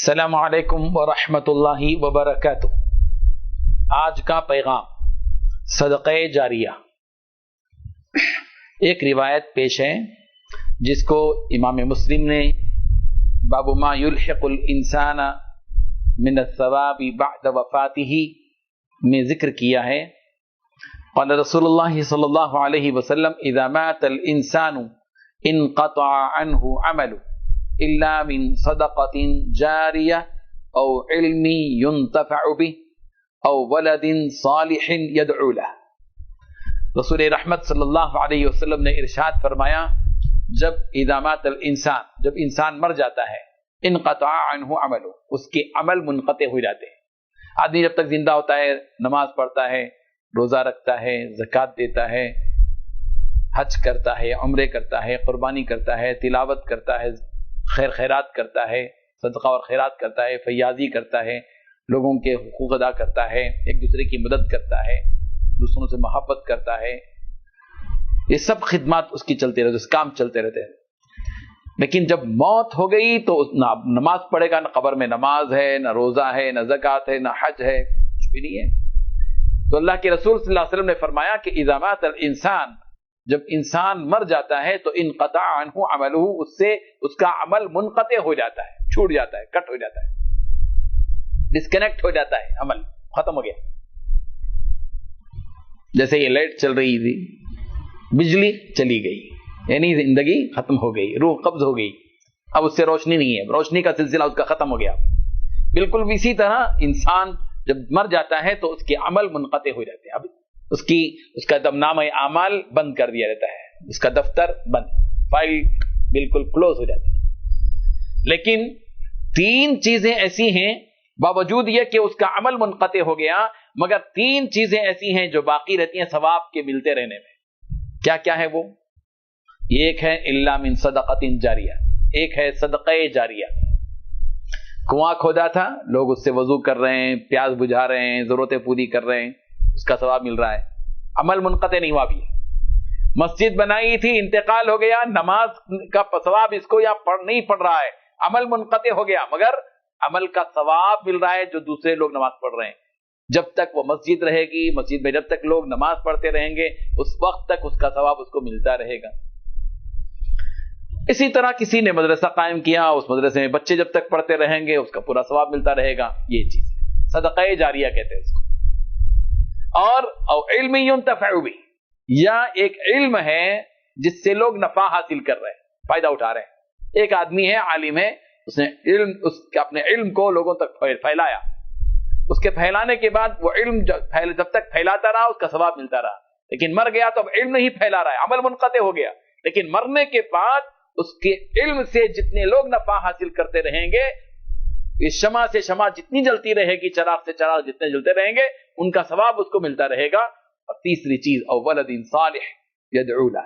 السلام علیکم ورحمۃ اللہ وبرکاتہ۔ آج کا پیغام صدقہ جاریہ۔ ایک روایت پیش ہے جس کو امام مسلم نے باب ما یلحق الانسان من الثواب بعد وفاتہ میں ذکر کیا ہے۔ قال رسول اللہ صلی اللہ علیہ وسلم اذا مات الانسان انقطع عنه عمله الا من صدقة جاریہ او علم ينتفع به او ولد صالح يدعو له۔ رسول رحمت صلی اللہ علیہ وسلم نے ارشاد فرمایا، جب اذا مات الانسان، جب انسان مر جاتا ہے، انقطع عنہ عمله، اس کے عمل منقطع ہو جاتے ہیں۔ آدمی جب تک زندہ ہوتا ہے نماز پڑھتا ہے، روزہ رکھتا ہے، زکوٰۃ دیتا ہے، حج کرتا ہے، عمرے کرتا ہے، قربانی کرتا ہے، تلاوت کرتا ہے، خیر خیرات کرتا ہے، صدقہ اور خیرات کرتا ہے، فیاضی کرتا ہے، لوگوں کے حقوق ادا کرتا ہے، ایک دوسرے کی مدد کرتا ہے، دوسروں سے محبت کرتا ہے، یہ سب خدمات اس کی چلتے رہتے، اس کام چلتے رہتے ہیں۔ لیکن جب موت ہو گئی تو نہ نماز پڑھے گا، نہ قبر میں نماز ہے، نہ روزہ ہے، نہ زکوٰۃ ہے، نہ حج ہے، کچھ بھی نہیں ہے۔ تو اللہ کے رسول صلی اللہ علیہ وسلم نے فرمایا کہ اذا مات الانسان، جب انسان مر جاتا ہے تو انقطع عنہ عملہ، اس سے اس کا عمل منقطع ہو جاتا ہے، چھوٹ جاتا ہے، کٹ ہو جاتا ہے، ڈسکنیکٹ ہو جاتا ہے، عمل ختم ہو گیا۔ جیسے یہ لائٹ چل رہی تھی، بجلی چلی گئی، یعنی زندگی ختم ہو گئی، روح قبض ہو گئی، اب اس سے روشنی نہیں ہے، روشنی کا سلسلہ اس کا ختم ہو گیا۔ بالکل اسی طرح انسان جب مر جاتا ہے تو اس کے عمل منقطع ہو جاتے ہیں، اب اس کا نامہ اعمال بند کر دیا جاتا ہے، اس کا دفتر بند، فائل بالکل کلوز ہو جاتا ہے۔ لیکن تین چیزیں ایسی ہیں، باوجود یہ کہ اس کا عمل منقطع ہو گیا، مگر تین چیزیں ایسی ہیں جو باقی رہتی ہیں ثواب کے ملتے رہنے میں۔ کیا کیا ہے وہ؟ ایک ہے الا من صدقۃ جاریہ، ایک ہے صدقہ جاریہ۔ کنواں کھودا تھا، لوگ اس سے وضو کر رہے ہیں، پیاس بجھا رہے ہیں، ضرورتیں پوری کر رہے ہیں، اس کا ثواب مل رہا ہے، عمل منقطع نہیں ہوا بھی۔ مسجد بنائی تھی، انتقال ہو گیا، نماز کا ثواب اس کو یا نہیں پڑھ رہا ہے، عمل منقطع ہو گیا، مگر عمل کا ثواب مل رہا ہے جو دوسرے لوگ نماز پڑھ رہے ہیں۔ جب تک وہ مسجد رہے گی، مسجد میں جب تک لوگ نماز پڑھتے رہیں گے، اس وقت تک اس کا ثواب اس کو ملتا رہے گا۔ اسی طرح کسی نے مدرسہ قائم کیا، اس مدرسے میں بچے جب تک پڑھتے رہیں گے، اس کا پورا ثواب ملتا رہے گا۔ یہ چیز صدقہ جاریہ کہتے ہیں اس کو۔ اور او علم ينتفع به، یا ایک علم ہے جس سے لوگ نفع حاصل کر رہے ہیں، فائدہ اٹھا رہے ہیں۔ ایک آدمی ہے، عالم ہے، اس نے اپنے علم کو لوگوں تک پھیلایا، اس کے پھیلانے کے بعد وہ علم جب تک پھیلاتا رہا، اس کا ثواب ملتا رہا۔ لیکن مر گیا تو اب علم نہیں پھیلا رہا ہے، عمل منقطع ہو گیا۔ لیکن مرنے کے بعد اس کے علم سے جتنے لوگ نفع حاصل کرتے رہیں گے، اس شمع سے شمع جتنی جلتی رہے گی، چراغ سے چراغ جتنے جلتے رہیں گے، ان کا ثواب اس کو ملتا رہے گا۔ اور تیسری چیز او ولد صالح یدعو له،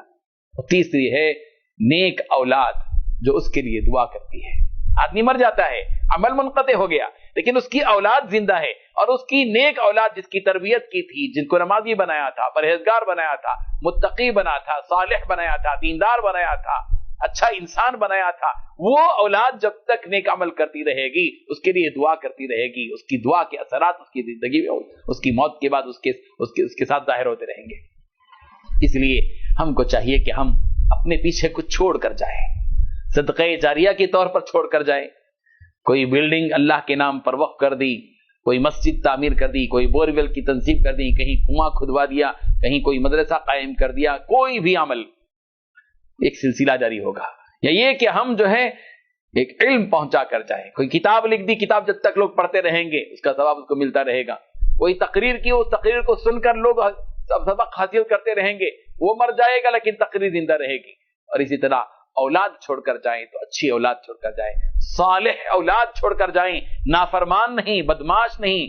اور تیسری ہے نیک اولاد جو اس کے لیے دعا کرتی ہے۔ آدمی مر جاتا ہے، عمل منقطع ہو گیا، لیکن اس کی اولاد زندہ ہے، اور اس کی نیک اولاد جس کی تربیت کی تھی، جن کو نمازی بنایا تھا، پرہیزگار بنایا تھا، متقی بنایا تھا، صالح بنایا تھا، دیندار بنایا تھا، اچھا انسان بنایا تھا، وہ اولاد جب تک نیک عمل کرتی رہے گی، اس کے لیے دعا کرتی رہے گی، اس کی دعا کے اثرات اس کی زندگی میں، اس کی موت کے بعد اس کے ساتھ ظاہر ہوتے رہیں گے۔ اس لیے ہم کو چاہیے کہ ہم اپنے پیچھے کچھ چھوڑ کر جائیں، صدقہ جاریہ کے طور پر چھوڑ کر جائیں۔ کوئی بلڈنگ اللہ کے نام پر وقف کر دی، کوئی مسجد تعمیر کر دی، کوئی بورویل کی تنصیب کر دی، کہیں کنواں کھدوا دیا، کہیں کوئی مدرسہ قائم کر دیا، کوئی بھی عمل، ایک سلسلہ جاری ہوگا۔ یا یہ کہ ہم جو ہے ایک علم پہنچا کر جائیں، کوئی کتاب لکھ دی، کتاب جب تک لوگ پڑھتے رہیں گے اس کا ثواب اس کو ملتا رہے گا۔ کوئی تقریر کی، اس تقریر کو سن کر لوگ سبق حاصل کرتے رہیں گے، وہ مر جائے گا لیکن تقریر زندہ رہے گی۔ اور اسی طرح اولاد چھوڑ کر جائیں تو اچھی اولاد چھوڑ کر جائیں، صالح اولاد چھوڑ کر جائیں، نافرمان نہیں، بدماش نہیں،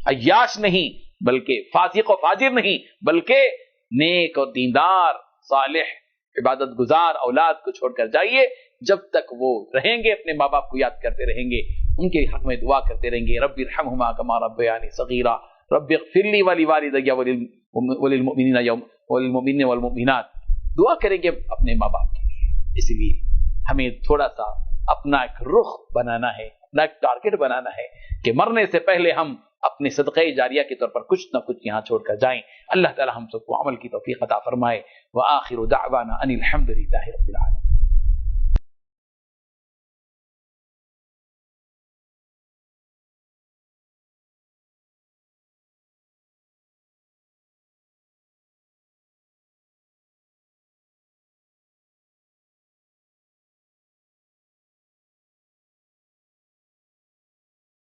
عیاش نہیں، بلکہ فاسق و فاجر نہیں، بلکہ نیک اور دیندار، صالح، عبادت گزار اولاد کو چھوڑ کر جائیے۔ جب تک وہ رہیں گے اپنے ماں باپ کو یاد کرتے رہیں گے، ان کے حق میں دعا کرتے رہیں گے، رب ارحمہما کما ربیانی صغیرا، رب اغفر لی ولوالدی وللمؤمنین والمؤمنات، دعا کریں گے اپنے ماں باپ کے لیے۔ اس لیے ہمیں تھوڑا سا اپنا ایک رخ بنانا ہے، نہ ایک ٹارگٹ بنانا ہے کہ مرنے سے پہلے ہم اپنی صدقہ جاریہ کے طور پر کچھ نہ کچھ یہاں چھوڑ کر جائیں. اللہ تعالی ہم سب کو عمل کی توفیق عطا فرمائے. وآخر دعوانا ان الحمد للہ رب العالمین.